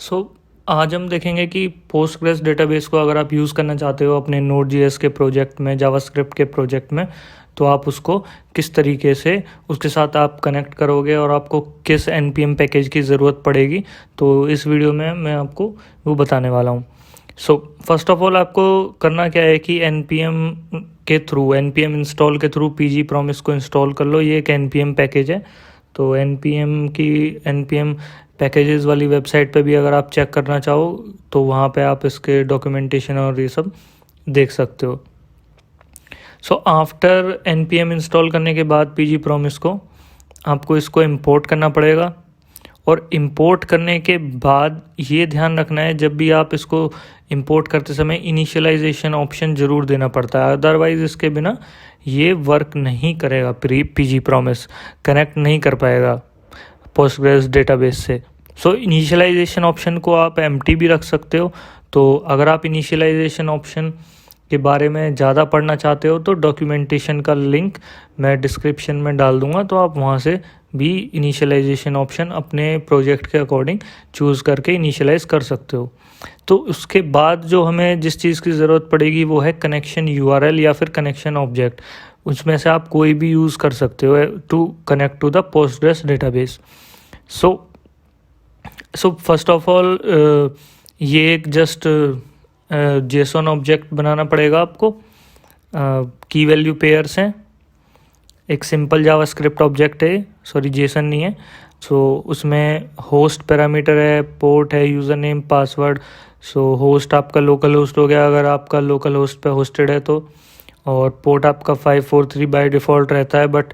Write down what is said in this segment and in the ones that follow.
सो आज हम देखेंगे कि पोस्टग्रेस डेटाबेस को अगर आप यूज़ करना चाहते हो अपने नोड.जेएस के प्रोजेक्ट में, जावास्क्रिप्ट के प्रोजेक्ट में, तो आप उसको किस तरीके से उसके साथ आप कनेक्ट करोगे और आपको किस npm पैकेज की ज़रूरत पड़ेगी। तो इस वीडियो में मैं आपको वो बताने वाला हूँ। सो फर्स्ट ऑफ ऑल आपको करना क्या है कि npm के थ्रू, npm इंस्टॉल के थ्रू pg promise को इंस्टॉल कर लो। ये एक npm पैकेज है। तो npm पैकेजेस वाली वेबसाइट पे भी अगर आप चेक करना चाहो तो वहाँ पे आप इसके डॉक्यूमेंटेशन और ये सब देख सकते हो। सो आफ्टर npm इंस्टॉल करने के बाद pg promise को आपको इसको इंपोर्ट करना पड़ेगा। और इंपोर्ट करने के बाद ये ध्यान रखना है, जब भी आप इसको इंपोर्ट करते समय इनिशियलाइजेशन ऑप्शन ज़रूर देना पड़ता है, अदरवाइज़ इसके बिना ये वर्क नहीं करेगा। pg promise कनेक्ट नहीं कर पाएगा पोस्टग्रेस डेटाबेस से। सो इनिशियलाइजेशन ऑप्शन को आप एम्प्टी भी रख सकते हो। तो अगर आप इनिशियलाइजेशन ऑप्शन के बारे में ज़्यादा पढ़ना चाहते हो तो डॉक्यूमेंटेशन का लिंक मैं डिस्क्रिप्शन में डाल दूंगा, तो आप वहाँ से भी इनिशियलाइजेशन ऑप्शन अपने प्रोजेक्ट के अकॉर्डिंग चूज़ करके इनिशियलाइज कर सकते हो। तो उसके बाद जो हमें जिस चीज़ की ज़रूरत पड़ेगी वो है कनेक्शन यूआरएल या फिर कनेक्शन ऑब्जेक्ट। उसमें से आप कोई भी यूज़ कर सकते हो to connect to the Postgres database. So first of all ये एक जस्ट जेसन ऑब्जेक्ट बनाना पड़ेगा आपको। की वैल्यू पेयर्स हैं, एक सिंपल जावास्क्रिप्ट ऑब्जेक्ट है, सॉरी जेसन नहीं है। सो उसमें होस्ट पैरामीटर है, पोर्ट है, यूज़र नेम, पासवर्ड। सो होस्ट आपका लोकल होस्ट हो गया अगर आपका लोकल होस्ट पे होस्टेड है तो, और पोर्ट आपका 543 बाय डिफ़ॉल्ट रहता है, बट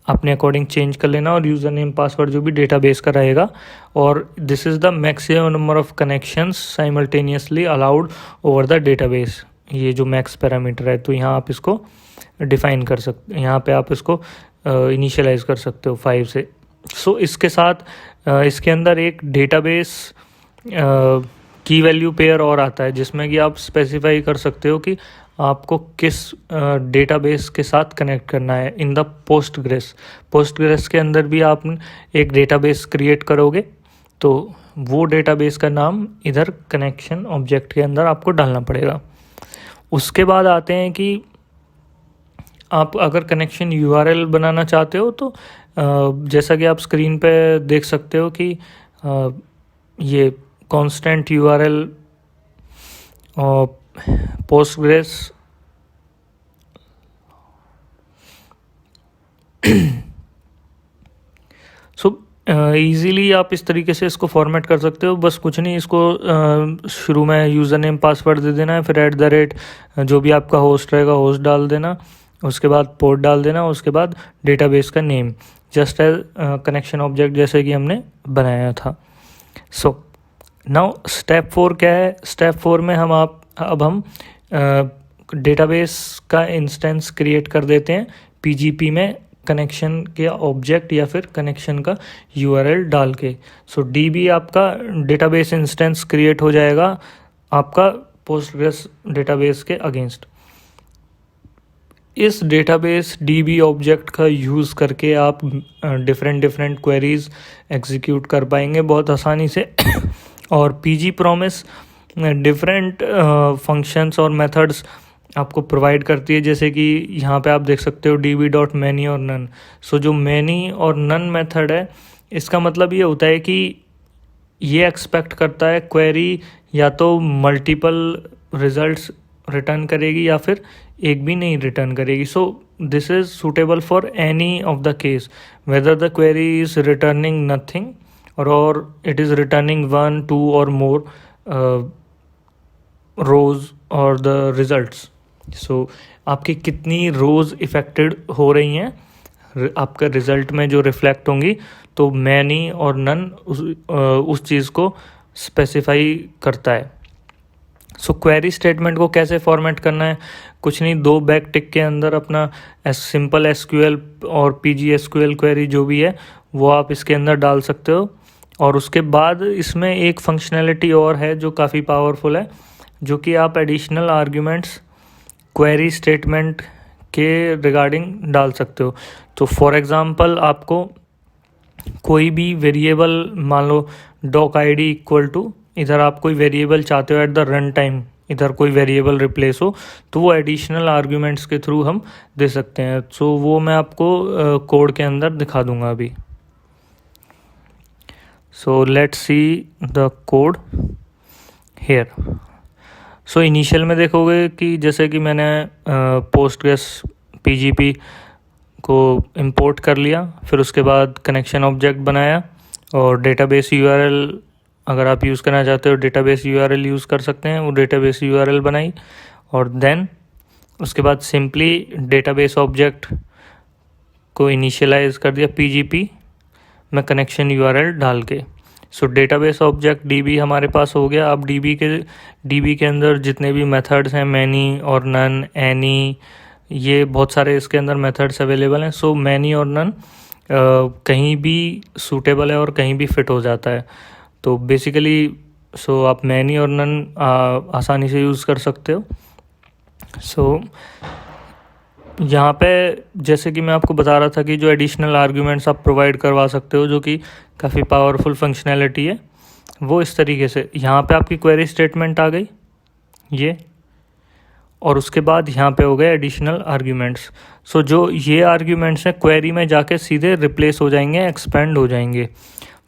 अपने अकॉर्डिंग चेंज कर लेना। और यूज़र नेम पासवर्ड जो भी डेटाबेस का रहेगा। और this is the maximum number of connections simultaneously allowed over the database, ये जो मैक्स पैरामीटर है। तो यहाँ आप इसको डिफ़ाइन कर सकते, यहाँ पे आप इसको इनिशियलाइज कर सकते हो 5 से। सो इसके साथ इसके अंदर एक डेटाबेस की वैल्यू पेयर और आता है, जिसमें कि आप स्पेसिफाई कर सकते हो कि आपको किस डेटाबेस के साथ कनेक्ट करना है। इन द पोस्टग्रेस के अंदर भी आप एक डेटाबेस क्रिएट करोगे, तो वो डेटाबेस का नाम इधर कनेक्शन ऑब्जेक्ट के अंदर आपको डालना पड़ेगा। उसके बाद आते हैं कि आप अगर कनेक्शन यूआरएल बनाना चाहते हो तो जैसा कि आप स्क्रीन पे देख सकते हो कि ये कांस्टेंट यूआरएल पोस्टग्रेस सो ईज़िली आप इस तरीके से इसको फॉर्मेट कर सकते हो। बस कुछ नहीं, इसको शुरू में यूज़र नेम पासवर्ड दे देना है, फिर @ जो भी आपका होस्ट रहेगा होस्ट डाल देना, उसके बाद पोर्ट डाल देना, उसके बाद डेटाबेस का name, just as connection object जैसे कि हमने बनाया था। सो नाउ स्टेप 4 क्या है। स्टेप 4 में अब हम डेटाबेस का इंस्टेंस क्रिएट कर देते हैं पीजीपी में, कनेक्शन के ऑब्जेक्ट या फिर कनेक्शन का यूआरएल डाल के। सो डीबी आपका डेटाबेस इंस्टेंस क्रिएट हो जाएगा आपका पोस्टग्रेस डेटाबेस के अगेंस्ट। इस डेटाबेस डीबी ऑब्जेक्ट का यूज़ करके आप डिफरेंट क्वेरीज एग्जीक्यूट कर पाएंगे बहुत आसानी से। और पीजी प्रॉमिस डिफरेंट फंक्शंस और मेथड्स आपको प्रोवाइड करती है, जैसे कि यहाँ पे आप देख सकते हो db.many और none। सो जो many और none मेथड है, इसका मतलब ये होता है कि ये एक्सपेक्ट करता है क्वेरी या तो मल्टीपल रिजल्ट्स रिटर्न करेगी या फिर एक भी नहीं रिटर्न करेगी। So this is suitable for any of the case, whether the query is returning nothing और इट इज़ रिटर्निंग 1, 2 और मोर रोज और द रिजल्ट्स। सो आपकी कितनी रोज़ इफ़ेक्टेड हो रही हैं आपका रिज़ल्ट में जो रिफ्लेक्ट होंगी, तो मैनी और नन उस चीज़ को स्पेसिफाई करता है। सो क्वेरी स्टेटमेंट को कैसे फॉर्मेट करना है, कुछ नहीं, 2 बैक टिक के अंदर अपना सिंपल एसक्यूएल और पीजी एसक्यूएल क्वेरी जो भी है वो आप इसके अंदर डाल सकते हो। और उसके बाद इसमें एक फंक्शनैलिटी और है जो काफ़ी पावरफुल है, जो कि आप एडिशनल आर्ग्यूमेंट्स क्वेरी स्टेटमेंट के रिगार्डिंग डाल सकते हो। तो फॉर एग्ज़ाम्पल आपको कोई भी वेरिएबल, मान लो डॉक आईडी इक्वल टू, इधर आप कोई वेरिएबल चाहते हो एट द रन टाइम, इधर कोई वेरिएबल रिप्लेस हो, तो वो एडिशनल आर्ग्यूमेंट्स के थ्रू हम दे सकते हैं। सो वो मैं आपको कोड के अंदर दिखा दूंगा अभी। So let's see the code here. So initial में देखोगे कि जैसे कि मैंने पोस्टग्रेस पीजीपी को इंपोर्ट कर लिया, फिर उसके बाद कनेक्शन ऑब्जेक्ट बनाया और डेटाबेस यूआरएल, अगर आप यूज़ करना चाहते हो डेटाबेस यूआरएल यूज़ कर सकते हैं, वो डेटाबेस यूआरएल बनाई और देन उसके बाद सिंपली डेटाबेस ऑब्जेक्ट को इनिशियलाइज कर दिया पीजीपी में कनेक्शन यूआरएल डाल के। सो डेटाबेस ऑब्जेक्ट डीबी हमारे पास हो गया। अब डीबी के अंदर जितने भी मेथड्स हैं, मैनी और नन, एनी, ये बहुत सारे इसके अंदर मेथड्स अवेलेबल हैं। सो मैनी और नन कहीं भी सूटेबल है और कहीं भी फिट हो जाता है। तो बेसिकली आप मैनी और नन आसानी से यूज़ कर सकते हो। सो यहाँ पे जैसे कि मैं आपको बता रहा था कि जो एडिशनल आर्ग्यूमेंट्स आप प्रोवाइड करवा सकते हो, जो कि काफ़ी पावरफुल फंक्शनैलिटी है, वो इस तरीके से यहाँ पे आपकी क्वेरी स्टेटमेंट आ गई ये, और उसके बाद यहाँ पे हो गए एडिशनल आर्ग्यूमेंट्स। सो जो ये आर्ग्यूमेंट्स हैं क्वेरी में जाके सीधे रिप्लेस हो जाएंगे, एक्सपेंड हो जाएंगे।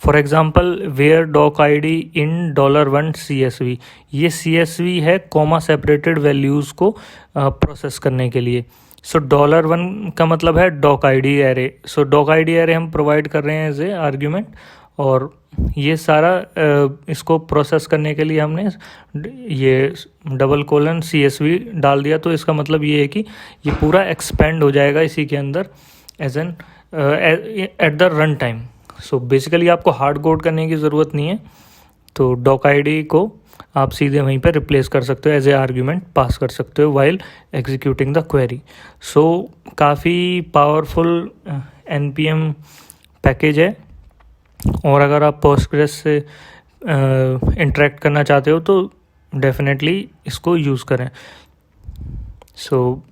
For example where doc ID in $1 CSV, ये CSV है कॉमा सेपरेटेड वैल्यूज़ को प्रोसेस करने के लिए। सो $1 का मतलब है doc ID array. So doc ID array हम प्रोवाइड कर रहे हैं एज ए आर्ग्यूमेंट, और ये सारा इसको प्रोसेस करने के लिए हमने ये $CSV डाल दिया। तो इसका मतलब ये है कि ये पूरा एक्सपेंड हो जाएगा इसी के अंदर as an at the run time. So basically आपको हार्ड कोड करने की ज़रूरत नहीं है, तो डॉक आईडी को आप सीधे वहीं पर रिप्लेस कर सकते हो, एज ए आर्ग्यूमेंट पास कर सकते हो वाइल एग्जीक्यूटिंग द क्वेरी। सो काफ़ी पावरफुल npm पैकेज है, और अगर आप पोस्टग्रेस से इंटरेक्ट करना चाहते हो तो डेफिनेटली इसको यूज़ करें। So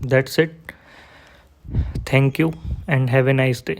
that's it, thank you and have a nice day.